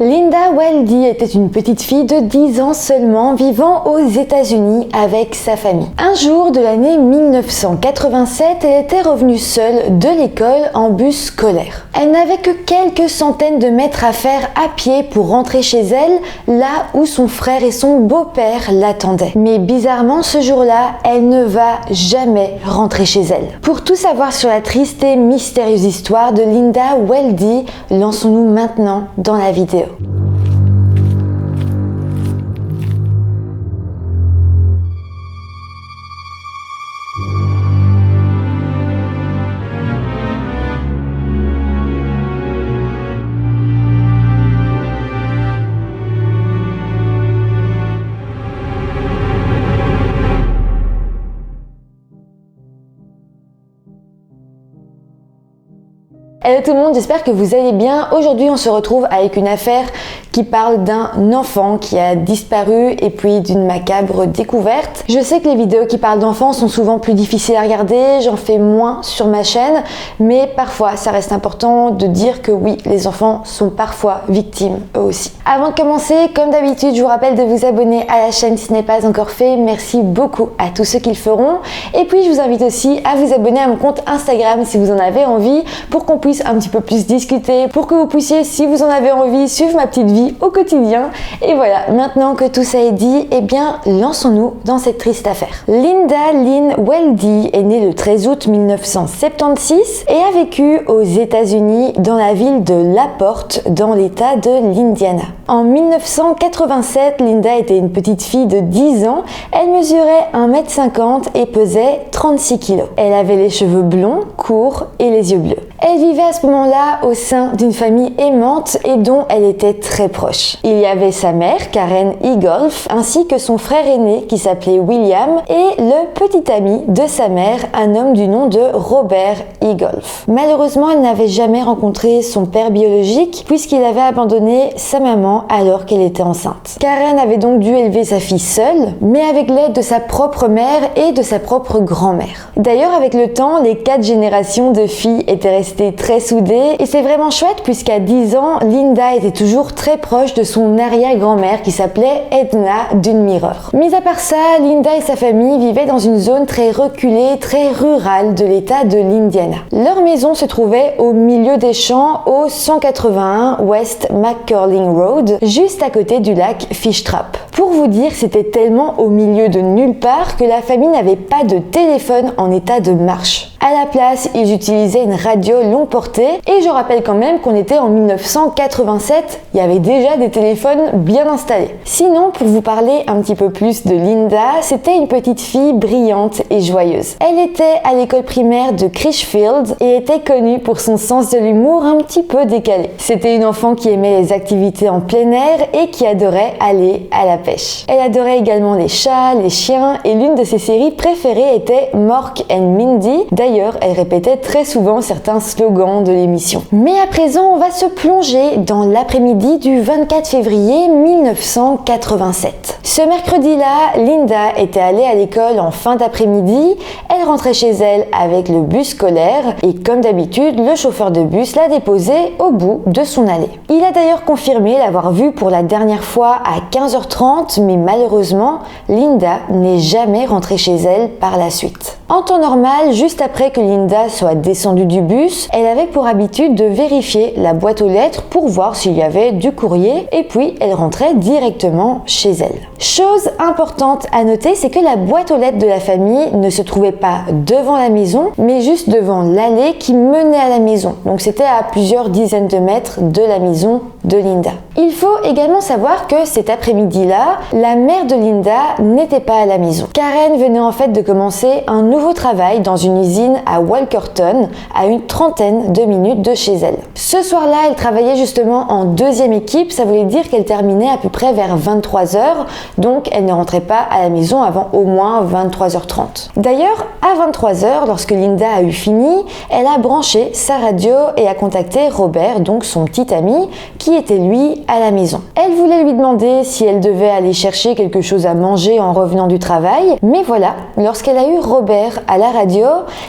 Linda Weldy était une petite fille de 10 ans seulement vivant aux États-Unis avec sa famille. Un jour de l'année 1987, elle était revenue seule de l'école en bus scolaire. Elle n'avait que quelques centaines de mètres à faire à pied pour rentrer chez elle, là où son frère et son beau-père l'attendaient. Mais bizarrement, ce jour-là, elle ne va jamais rentrer chez elle. Pour tout savoir sur la triste et mystérieuse histoire de Linda Weldy, lançons-nous maintenant dans la vidéo. Hello tout le monde, j'espère que vous allez bien. Aujourd'hui on se retrouve avec une affaire qui parle d'un enfant qui a disparu et puis d'une macabre découverte. Je sais que les vidéos qui parlent d'enfants sont souvent plus difficiles à regarder, j'en fais moins sur ma chaîne, mais parfois ça reste important de dire que oui, les enfants sont parfois victimes eux aussi. Avant de commencer, comme d'habitude, je vous rappelle de vous abonner à la chaîne si ce n'est pas encore fait. Merci beaucoup à tous ceux qui le feront. Et puis je vous invite aussi à vous abonner à mon compte Instagram si vous en avez envie, pour qu'on puisse un petit peu plus discuter, pour que vous puissiez, si vous en avez envie, suivre ma petite vie au quotidien. Et voilà, maintenant que tout ça est dit, eh bien lançons-nous dans cette triste affaire. Linda Lynn Weldy est née le 13 août 1976 et a vécu aux États-Unis dans la ville de LaPorte dans l'état de l'Indiana. En 1987, Linda était une petite fille de 10 ans, elle mesurait 1m50 et pesait 36 kg. Elle avait les cheveux blonds, courts et les yeux bleus. Elle vivait à ce moment-là au sein d'une famille aimante et dont elle était très proche. Il y avait sa mère, Karen Egolf, ainsi que son frère aîné qui s'appelait William et le petit ami de sa mère, un homme du nom de Robert Egolf. Malheureusement, elle n'avait jamais rencontré son père biologique puisqu'il avait abandonné sa maman alors qu'elle était enceinte. Karen avait donc dû élever sa fille seule, mais avec l'aide de sa propre mère et de sa propre grand-mère. D'ailleurs, avec le temps, les 4 générations de filles étaient restées très soudée et c'est vraiment chouette puisqu'à 10 ans, Linda était toujours très proche de son arrière-grand-mère qui s'appelait Edna Dunmiror. Mis à part ça, Linda et sa famille vivaient dans une zone très reculée, très rurale de l'état de l'Indiana. Leur maison se trouvait au milieu des champs au 181 West McCurling Road, juste à côté du lac Fishtrap. Pour vous dire, c'était tellement au milieu de nulle part que la famille n'avait pas de téléphone en état de marche. À la place, ils utilisaient une radio longue portée et je rappelle quand même qu'on était en 1987, il y avait déjà des téléphones bien installés. Sinon, pour vous parler un petit peu plus de Linda, c'était une petite fille brillante et joyeuse. Elle était à l'école primaire de Crishfield et était connue pour son sens de l'humour un petit peu décalé. C'était une enfant qui aimait les activités en plein air et qui adorait aller à la pêche. Elle adorait également les chats, les chiens et l'une de ses séries préférées était Mork and Mindy. D'ailleurs, elle répétait très souvent certains slogans de l'émission. Mais à présent, on va se plonger dans l'après-midi du 24 février 1987. Ce mercredi-là, Linda était allée à l'école en fin d'après-midi. Elle rentrait chez elle avec le bus scolaire et comme d'habitude, le chauffeur de bus l'a déposée au bout de son allée. Il a d'ailleurs confirmé l'avoir vue pour la dernière fois à 15h30, mais malheureusement, Linda n'est jamais rentrée chez elle par la suite. En temps normal, juste après que Linda soit descendue du bus, elle avait pour habitude de vérifier la boîte aux lettres pour voir s'il y avait du courrier et puis elle rentrait directement chez elle. Chose importante à noter, c'est que la boîte aux lettres de la famille ne se trouvait pas devant la maison, mais juste devant l'allée qui menait à la maison. Donc c'était à plusieurs dizaines de mètres de la maison de Linda. Il faut également savoir que cet après-midi-là, la mère de Linda n'était pas à la maison. Karen venait en fait de commencer un nouveau travail dans une usine à Walkerton, à une trentaine de minutes de chez elle. Ce soir-là, elle travaillait justement en deuxième équipe, ça voulait dire qu'elle terminait à peu près vers 23h, donc elle ne rentrait pas à la maison avant au moins 23h30. D'ailleurs, à 23h, lorsque Linda a eu fini, elle a branché sa radio et a contacté Robert, donc son petit ami, qui était lui à la maison. Elle voulait lui demander si elle devait aller chercher quelque chose à manger en revenant du travail, mais voilà, lorsqu'elle a eu Robert à la radio,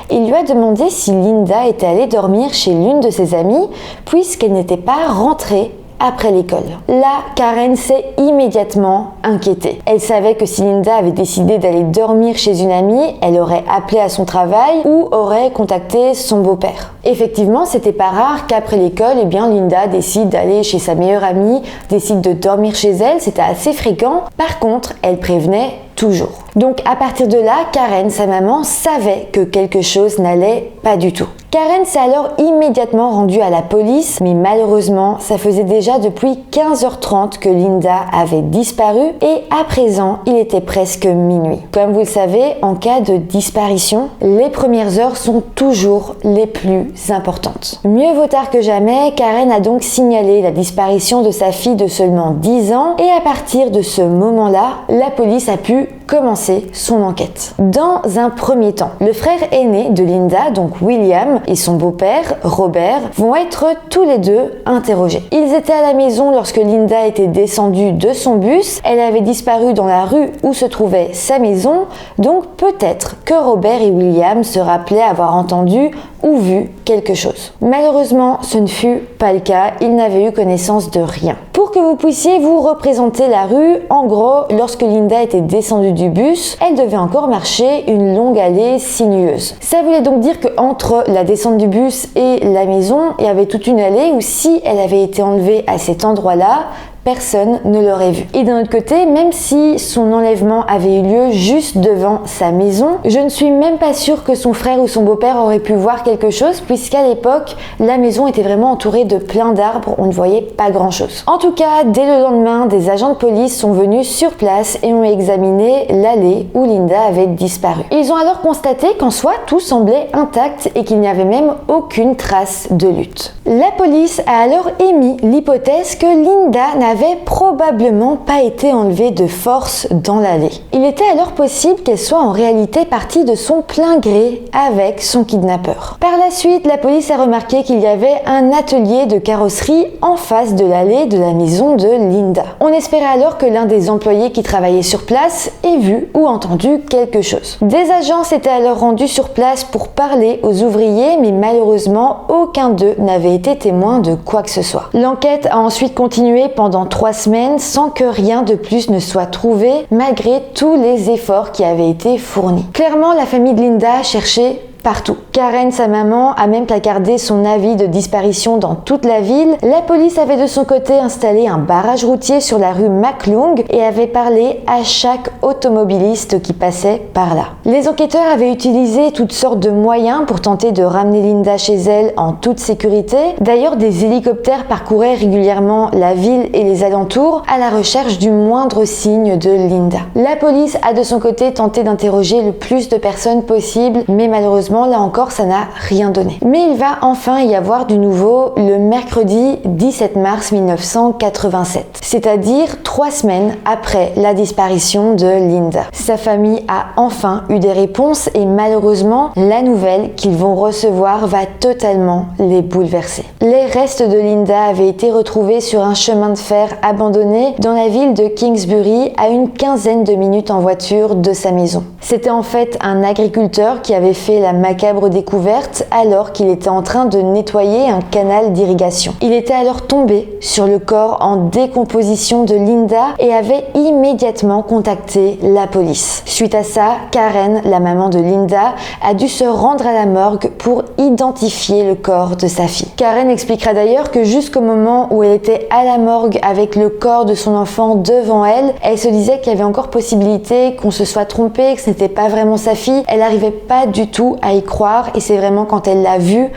il lui a demandé si Linda était allée dormir chez l'une de ses amies, puisqu'elle n'était pas rentrée après l'école. Là, Karen s'est immédiatement inquiétée. Elle savait que si Linda avait décidé d'aller dormir chez une amie, elle aurait appelé à son travail ou aurait contacté son beau-père. Effectivement, c'était pas rare qu'après l'école, Linda décide d'aller chez sa meilleure amie, décide de dormir chez elle, c'était assez fréquent. Par contre, elle prévenait toujours. Donc à partir de là, Karen, sa maman, savait que quelque chose n'allait pas du tout. Karen s'est alors immédiatement rendue à la police, mais malheureusement, ça faisait déjà depuis 15h30 que Linda avait disparu et à présent, il était presque minuit. Comme vous le savez, en cas de disparition, les premières heures sont toujours les plus importantes. Mieux vaut tard que jamais, Karen a donc signalé la disparition de sa fille de seulement 10 ans et à partir de ce moment-là, la police a pu commencer son enquête. Dans un premier temps, le frère aîné de Linda, donc William, et son beau-père, Robert, vont être tous les deux interrogés. Ils étaient à la maison lorsque Linda était descendue de son bus. Elle avait disparu dans la rue où se trouvait sa maison, donc peut-être que Robert et William se rappelaient avoir entendu ou vu quelque chose. Malheureusement, ce ne fut pas le cas, ils n'avaient eu connaissance de rien. Pour que vous puissiez vous représenter la rue, en gros, lorsque Linda était descendue du bus, elle devait encore marcher une longue allée sinueuse. Ça voulait donc dire qu'entre la descente du bus et la maison, il y avait toute une allée où si elle avait été enlevée à cet endroit-là, personne ne l'aurait vue. Et d'un autre côté, même si son enlèvement avait eu lieu juste devant sa maison, je ne suis même pas sûre que son frère ou son beau-père aurait pu voir quelque chose puisqu'à l'époque, la maison était vraiment entourée de plein d'arbres, on ne voyait pas grand-chose. En tout cas, dès le lendemain, des agents de police sont venus sur place et ont examiné l'allée où Linda avait disparu. Ils ont alors constaté qu'en soi, tout semblait intact et qu'il n'y avait même aucune trace de lutte. La police a alors émis l'hypothèse que Linda n'avait probablement pas été enlevée de force dans l'allée. Il était alors possible qu'elle soit en réalité partie de son plein gré avec son kidnappeur. Par la suite, la police a remarqué qu'il y avait un atelier de carrosserie en face de l'allée de la maison de Linda. On espérait alors que l'un des employés qui travaillait sur place ait vu ou entendu quelque chose. Des agents s'étaient alors rendus sur place pour parler aux ouvriers, mais malheureusement, aucun d'eux n'avait été témoin de quoi que ce soit. L'enquête a ensuite continué pendant 3 semaines sans que rien de plus ne soit trouvé malgré tous les efforts qui avaient été fournis. Clairement, la famille de Linda cherchait partout. Karen, sa maman, a même placardé son avis de disparition dans toute la ville. La police avait de son côté installé un barrage routier sur la rue McLung et avait parlé à chaque automobiliste qui passait par là. Les enquêteurs avaient utilisé toutes sortes de moyens pour tenter de ramener Linda chez elle en toute sécurité. D'ailleurs, des hélicoptères parcouraient régulièrement la ville et les alentours à la recherche du moindre signe de Linda. La police a de son côté tenté d'interroger le plus de personnes possible, mais malheureusement, là encore, ça n'a rien donné. Mais il va enfin y avoir du nouveau le mercredi 17 mars 1987, c'est-à-dire 3 semaines après la disparition de Linda. Sa famille a enfin eu des réponses et malheureusement, la nouvelle qu'ils vont recevoir va totalement les bouleverser. Les restes de Linda avaient été retrouvés sur un chemin de fer abandonné dans la ville de Kingsbury à une quinzaine de minutes en voiture de sa maison. C'était en fait un agriculteur qui avait fait la macabre découverte alors qu'il était en train de nettoyer un canal d'irrigation. Il était alors tombé sur le corps en décomposition de Linda et avait immédiatement contacté la police. Suite à ça, Karen, la maman de Linda, a dû se rendre à la morgue pour identifier le corps de sa fille. Karen expliquera d'ailleurs que jusqu'au moment où elle était à la morgue avec le corps de son enfant devant elle, elle se disait qu'il y avait encore possibilité qu'on se soit trompé, que ce n'était pas vraiment sa fille. Elle n'arrivait pas du tout à y croire et c'est vraiment quand elle l'a vu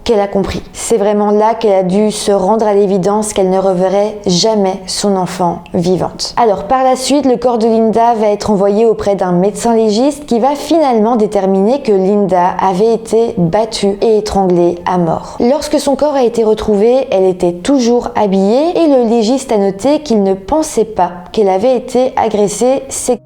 qu'elle a compris. C'est vraiment là qu'elle a dû se rendre à l'évidence qu'elle ne reverrait jamais son enfant vivante. Alors par la suite, le corps de Linda va être envoyé auprès d'un médecin légiste qui va finalement déterminer que Linda avait été battue et étranglée à mort. Lorsque son corps a été retrouvé, elle était toujours habillée et le légiste a noté qu'il ne pensait pas qu'elle avait été agressée sexuellement.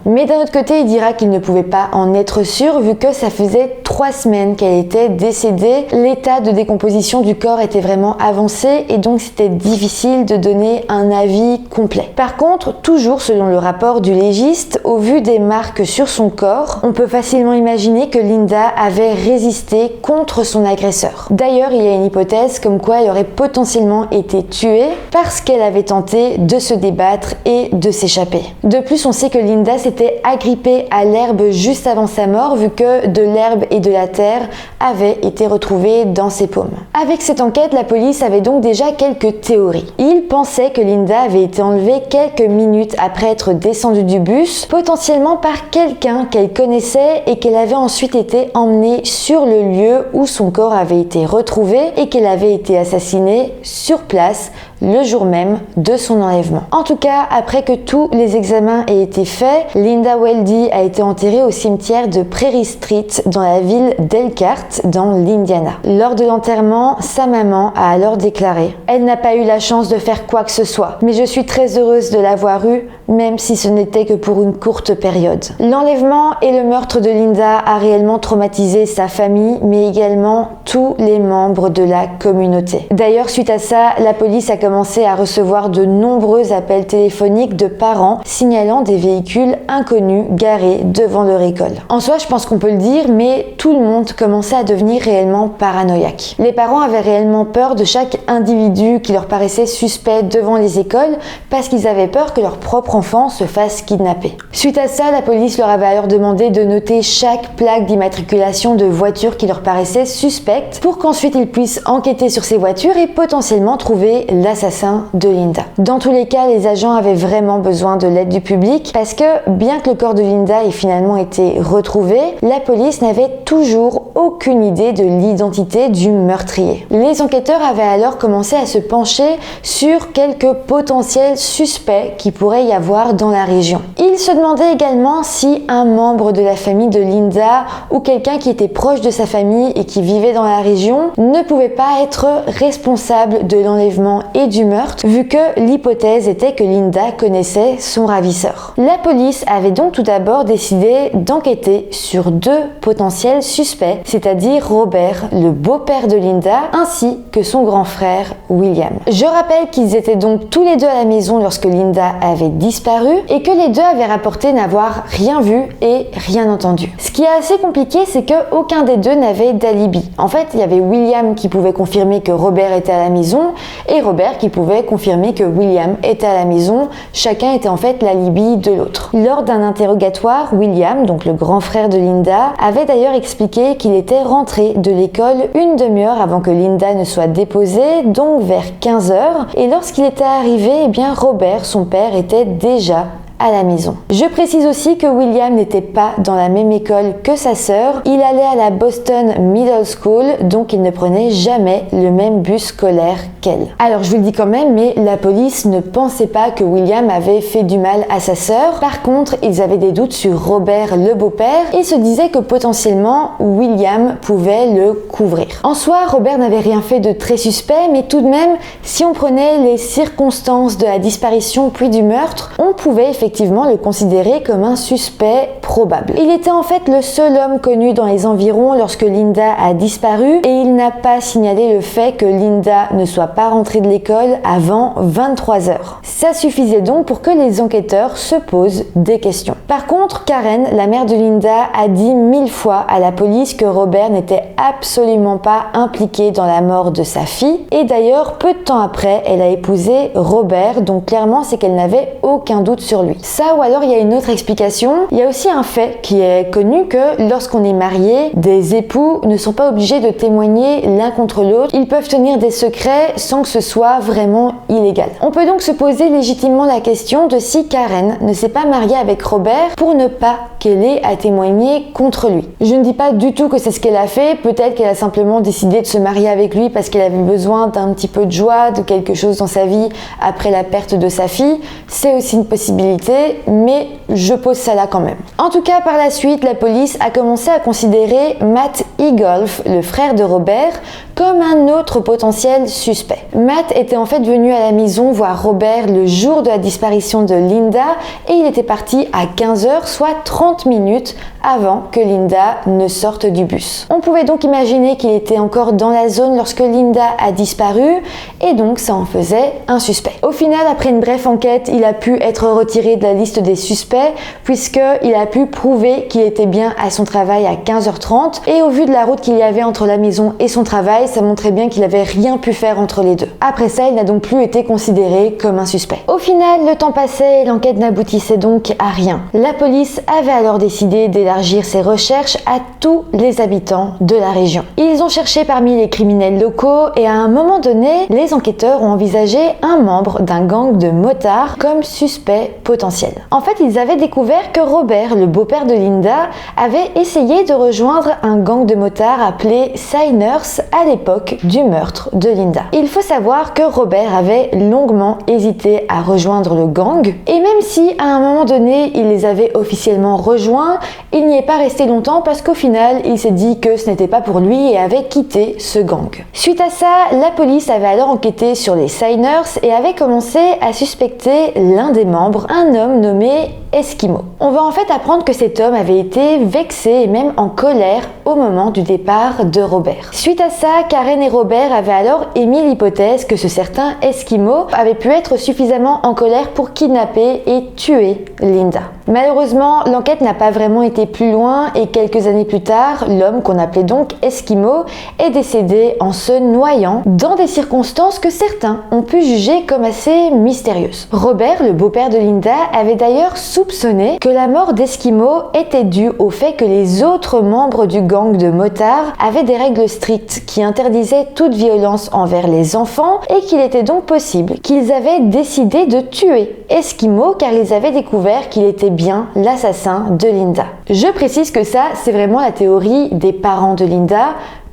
Mais d'un autre côté, il dira qu'il ne pouvait pas en être sûr vu que ça faisait 3 semaines qu'elle était décédée. L'état de décomposition du corps était vraiment avancé et donc c'était difficile de donner un avis complet. Par contre, toujours selon le rapport du légiste, au vu des marques sur son corps, on peut facilement imaginer que Linda avait résisté contre son agresseur. D'ailleurs, il y a une hypothèse comme quoi elle aurait potentiellement été tuée parce qu'elle avait tenté de se débattre et de s'échapper. De plus, on sait que Linda s'était agrippée à l'herbe juste avant sa mort vu que de l'herbe et de la terre avaient été retrouvées dans ses paumes. Avec cette enquête, la police avait donc déjà quelques théories. Ils pensaient que Linda avait été enlevée quelques minutes après être descendue du bus, potentiellement par quelqu'un qu'elle connaissait et qu'elle avait ensuite été emmenée sur le lieu où son corps avait été retrouvé et qu'elle avait été assassinée sur place le jour même de son enlèvement. En tout cas, après que tous les examens aient été faits, Linda Weldy a été enterrée au cimetière de Prairie Street dans la ville d'Elkhart dans l'Indiana. Lors de l'enterrement, sa maman a alors déclaré « Elle n'a pas eu la chance de faire quoi que ce soit, mais je suis très heureuse de l'avoir eue, même si ce n'était que pour une courte période. » L'enlèvement et le meurtre de Linda a réellement traumatisé sa famille, mais également tous les membres de la communauté. D'ailleurs, suite à ça, la police a commencé à recevoir de nombreux appels téléphoniques de parents signalant des véhicules inconnus garés devant leur école. En soi, je pense qu'on peut le dire, mais tout le monde commençait à devenir réellement paranoïaque. Les parents avaient réellement peur de chaque individu qui leur paraissait suspect devant les écoles parce qu'ils avaient peur que leur propre enfant se fasse kidnapper. Suite à ça, la police leur avait alors demandé de noter chaque plaque d'immatriculation de voitures qui leur paraissait suspecte pour qu'ensuite ils puissent enquêter sur ces voitures et potentiellement trouver l'assassin de Linda. Dans tous les cas, les agents avaient vraiment besoin de l'aide du public parce que bien que le corps de Linda ait finalement été retrouvé, la police n'avait toujours aucune idée de l'identité du meurtrier. Les enquêteurs avaient alors commencé à se pencher sur quelques potentiels suspects qui pourrait y avoir dans la région. Ils se demandaient également si un membre de la famille de Linda ou quelqu'un qui était proche de sa famille et qui vivait dans la région ne pouvait pas être responsable de l'enlèvement et du meurtre, vu que l'hypothèse était que Linda connaissait son ravisseur. La police avait donc tout d'abord décidé d'enquêter sur 2 potentiels suspects, c'est-à-dire Robert, le beau-père de Linda, ainsi que son grand frère William. Je rappelle qu'ils étaient donc tous les deux à la maison lorsque Linda avait disparu et que les deux avaient rapporté n'avoir rien vu et rien entendu. Ce qui est assez compliqué, c'est que aucun des deux n'avait d'alibi. En fait, il y avait William qui pouvait confirmer que Robert était à la maison et Robert qui pouvait confirmer que William était à la maison. Chacun était en fait l'alibi de l'autre. Lors d'un interrogatoire, William, donc le grand frère de Linda, avait d'ailleurs expliqué qu'il était rentré de l'école une demi-heure avant que Linda ne soit déposée, donc vers 15h. Et lorsqu'il était arrivé, eh bien Robert, son père, était déjà à la maison. Je précise aussi que William n'était pas dans la même école que sa sœur. Il allait à la Boston Middle School, donc il ne prenait jamais le même bus scolaire qu'elle. Alors je vous le dis quand même, mais la police ne pensait pas que William avait fait du mal à sa sœur. Par contre, ils avaient des doutes sur Robert, le beau-père, et se disaient que potentiellement William pouvait le couvrir. En soi, Robert n'avait rien fait de très suspect, mais tout de même, si on prenait les circonstances de la disparition puis du meurtre, on pouvait effectivement le considérer comme un suspect probable. Il était en fait le seul homme connu dans les environs lorsque Linda a disparu et il n'a pas signalé le fait que Linda ne soit pas rentrée de l'école avant 23h. Ça suffisait donc pour que les enquêteurs se posent des questions. Par contre, Karen, la mère de Linda, a dit 1000 fois à la police que Robert n'était absolument pas impliqué dans la mort de sa fille et d'ailleurs, peu de temps après, elle a épousé Robert, donc clairement c'est qu'elle n'avait aucun doute sur lui. Ça, ou alors il y a une autre explication. Il y a aussi un fait qui est connu que lorsqu'on est marié, des époux ne sont pas obligés de témoigner l'un contre l'autre. Ils peuvent tenir des secrets sans que ce soit vraiment illégal. On peut donc se poser légitimement la question de si Karen ne s'est pas mariée avec Robert pour ne pas qu'elle ait à témoigner contre lui. Je ne dis pas du tout que c'est ce qu'elle a fait. Peut-être qu'elle a simplement décidé de se marier avec lui parce qu'elle avait besoin d'un petit peu de joie, de quelque chose dans sa vie après la perte de sa fille. C'est aussi une possibilité, mais je pose ça là quand même. En En tout cas, par la suite, la police a commencé à considérer Matt Egolf, le frère de Robert, comme un autre potentiel suspect. Matt était en fait venu à la maison voir Robert le jour de la disparition de Linda et il était parti à 15h, soit 30 minutes avant que Linda ne sorte du bus. On pouvait donc imaginer qu'il était encore dans la zone lorsque Linda a disparu et donc ça en faisait un suspect. Au final, après une brève enquête, il a pu être retiré de la liste des suspects puisqu'il a pu prouver qu'il était bien à son travail à 15h30 et au vu de la route qu'il y avait entre la maison et son travail, ça montrait bien qu'il n'avait rien pu faire entre les deux. Après ça, il n'a donc plus été considéré comme un suspect. Au final, le temps passait et l'enquête n'aboutissait donc à rien. La police avait alors décidé d'élargir ses recherches à tous les habitants de la région. Ils ont cherché parmi les criminels locaux et à un moment donné, les enquêteurs ont envisagé un membre d'un gang de motards comme suspect potentiel. En fait, ils avaient découvert que Robert, le beau-père de Linda, avait essayé de rejoindre un gang de motards appelé Signers à l'époque du meurtre de Linda. Il faut savoir que Robert avait longuement hésité à rejoindre le gang et même si à un moment donné il les avait officiellement rejoints, il n'y est pas resté longtemps parce qu'au final il s'est dit que ce n'était pas pour lui et avait quitté ce gang. Suite à ça, la police avait alors enquêté sur les Signers et avait commencé à suspecter l'un des membres, un homme nommé Eskimo. On va en fait apprendre que cet homme avait été vexé et même en colère au moment du départ de Robert. Suite à ça, Karen et Robert avaient alors émis l'hypothèse que ce certain Eskimo avait pu être suffisamment en colère pour kidnapper et tuer Linda. Malheureusement, l'enquête n'a pas vraiment été plus loin et quelques années plus tard, l'homme qu'on appelait donc Eskimo est décédé en se noyant dans des circonstances que certains ont pu juger comme assez mystérieuses. Robert, le beau-père de Linda, avait d'ailleurs soupçonné que la mort d'Eskimo était due au fait que les autres membres du gang de motards avaient des règles strictes qui interdisaient toute violence envers les enfants et qu'il était donc possible qu'ils avaient décidé de tuer Eskimo car ils avaient découvert qu'il était bien l'assassin de Linda. Je précise que ça, c'est vraiment la théorie des parents de Linda,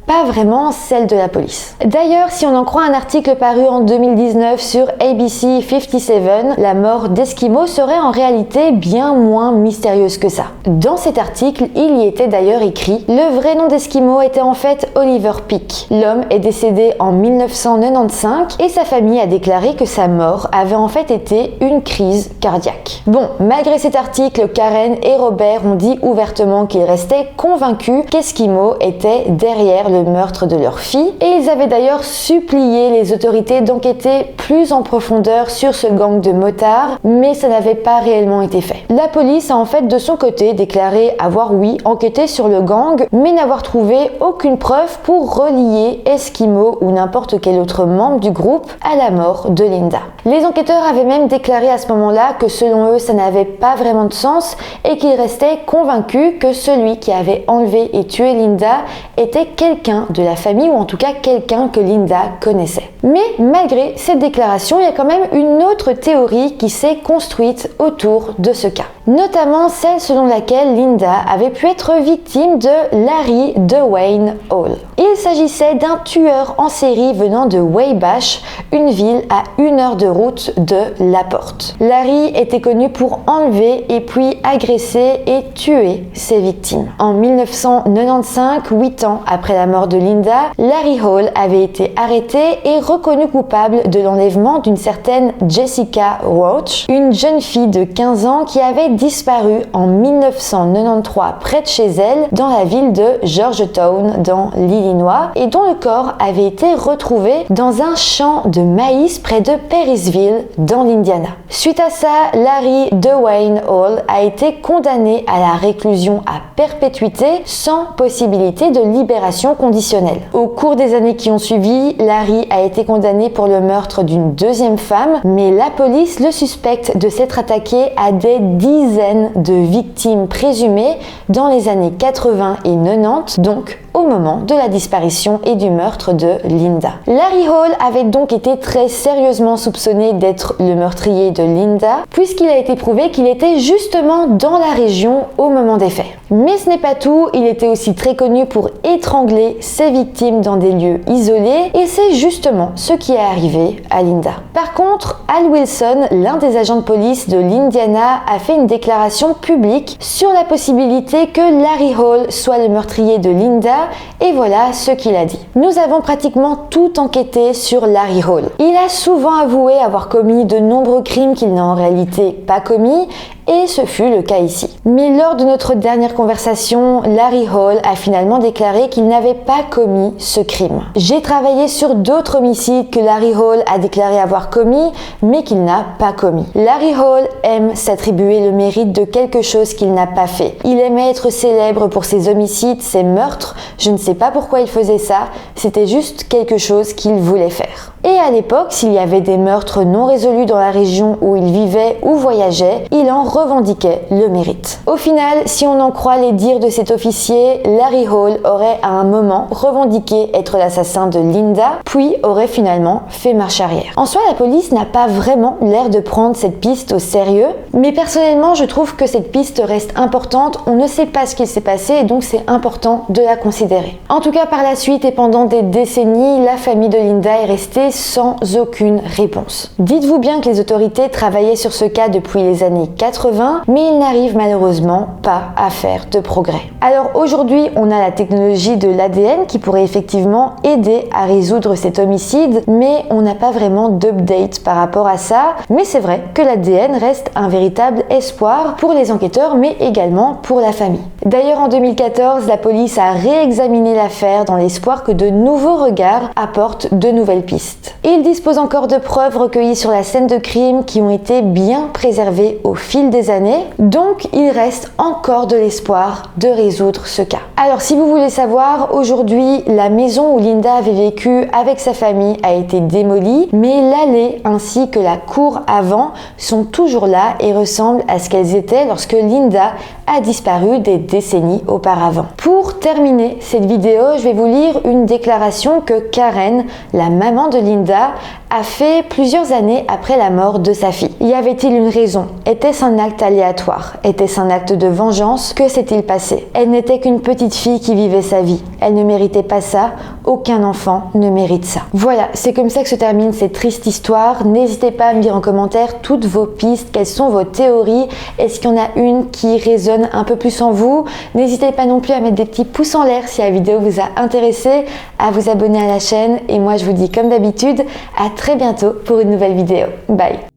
pas vraiment celle de la police. D'ailleurs, si on en croit un article paru en 2019 sur ABC 57, la mort d'Eskimo serait en réalité bien moins mystérieuse que ça. Dans cet article, il y était d'ailleurs écrit « Le vrai nom d'Eskimo était en fait Oliver Peak. L'homme est décédé en 1995 et sa famille a déclaré que sa mort avait en fait été une crise cardiaque. » Bon, malgré cet article, Karen et Robert ont dit ouvertement qu'ils restaient convaincus qu'Eskimo était derrière le meurtre de leur fille et ils avaient d'ailleurs supplié les autorités d'enquêter plus en profondeur sur ce gang de motards, mais ça n'avait pas réellement été fait. La police a en fait de son côté déclaré avoir enquêté sur le gang, mais n'avoir trouvé aucune preuve pour relier Eskimo ou n'importe quel autre membre du groupe à la mort de Linda. Les enquêteurs avaient même déclaré à ce moment-là que selon eux ça n'avait pas vraiment de sens et qu'ils restaient convaincus que celui qui avait enlevé et tué Linda était quelqu'un de la famille ou en tout cas quelqu'un que Linda connaissait. Mais malgré cette déclaration, il y a quand même une autre théorie qui s'est construite autour de ce cas. Notamment celle selon laquelle Linda avait pu être victime de Larry Dwayne Hall. Il s'agissait d'un tueur en série venant de Wabash, une ville à 1 heure de route de La Porte. Larry était connu pour enlever et puis agresser et tuer ses victimes. En 1995, 8 ans après la mort de Linda, Larry Hall avait été arrêté et reconnu coupable de l'enlèvement d'une certaine Jessica Roach, une jeune fille de 15 ans qui avait disparu en 1993 près de chez elle dans la ville de Georgetown dans l'Illinois et dont le corps avait été retrouvé dans un champ de maïs près de Perrysville dans l'Indiana. Suite à ça, Larry Dwayne Hall a été condamné à la réclusion à perpétuité sans possibilité de libération conditionnelle. Au cours des années qui ont suivi, Larry a été condamné pour le meurtre d'une deuxième femme, mais la police le suspecte de s'être attaqué à des dizaines de victimes présumées dans les années 80 et 90, donc au moment de la disparition et du meurtre de Linda. Larry Hall avait donc été très sérieusement soupçonné d'être le meurtrier de Linda, puisqu'il a été prouvé qu'il était justement dans la région au moment des faits. Mais ce n'est pas tout, il était aussi très connu pour étrangler ses victimes dans des lieux isolés, et c'est justement ce qui est arrivé à Linda. Par contre, Al Wilson, l'un des agents de police de l'Indiana, a fait une déclaration publique sur la possibilité que Larry Hall soit le meurtrier de Linda, et voilà ce qu'il a dit. Nous avons pratiquement tout enquêté sur Larry Hall. Il a souvent avoué avoir commis de nombreux crimes qu'il n'a en réalité pas commis, et ce fut le cas ici. Mais lors de notre dernière conversation, Larry Hall a finalement déclaré qu'il n'avait pas commis ce crime. J'ai travaillé sur d'autres homicides que Larry Hall a déclaré avoir commis, mais qu'il n'a pas commis. Larry Hall aime s'attribuer le mérite de quelque chose qu'il n'a pas fait. Il aimait être célèbre pour ses homicides, ses meurtres. Je ne sais pas pourquoi il faisait ça, c'était juste quelque chose qu'il voulait faire. Et à l'époque, s'il y avait des meurtres non résolus dans la région où il vivait ou voyageait, il en revendiquait le mérite. Au final, si on en croit les dires de cet officier, Larry Hall aurait à un moment revendiqué être l'assassin de Linda, puis aurait finalement fait marche arrière. En soi, la police n'a pas vraiment l'air de prendre cette piste au sérieux, mais personnellement, je trouve que cette piste reste importante. On ne sait pas ce qu'il s'est passé et donc c'est important de la considérer. En tout cas, par la suite et pendant des décennies, la famille de Linda est restée sans aucune réponse. Dites-vous bien que les autorités travaillaient sur ce cas depuis les années 80, mais ils n'arrivent malheureusement pas à faire de progrès. Alors aujourd'hui, on a la technologie de l'ADN qui pourrait effectivement aider à résoudre cet homicide, mais on n'a pas vraiment d'update par rapport à ça. Mais c'est vrai que l'ADN reste un véritable espoir pour les enquêteurs, mais également pour la famille. D'ailleurs, en 2014, la police a réexaminé l'affaire dans l'espoir que de nouveaux regards apportent de nouvelles pistes. Et il dispose encore de preuves recueillies sur la scène de crime qui ont été bien préservées au fil des années, donc il reste encore de l'espoir de résoudre ce cas. Alors si vous voulez savoir, aujourd'hui, la maison où Linda avait vécu avec sa famille a été démolie, mais l'allée ainsi que la cour avant sont toujours là et ressemblent à ce qu'elles étaient lorsque Linda a disparu des décennies auparavant. Pour terminer cette vidéo, je vais vous lire une déclaration que Karen, la maman de Linda, a fait plusieurs années après la mort de sa fille. Y avait-il une raison? Était-ce un acte aléatoire? Était-ce un acte de vengeance? Que s'est-il passé? Elle n'était qu'une petite fille qui vivait sa vie. Elle ne méritait pas ça. Aucun enfant ne mérite ça. Voilà, c'est comme ça que se termine cette triste histoire. N'hésitez pas à me dire en commentaire toutes vos pistes, quelles sont vos théories. Est-ce qu'il y en a une qui résonne un peu plus en vous? N'hésitez pas non plus à mettre des petits pouces en l'air si la vidéo vous a intéressé, à vous abonner à la chaîne et moi je vous dis comme d'habitude à très bientôt pour une nouvelle vidéo. Bye!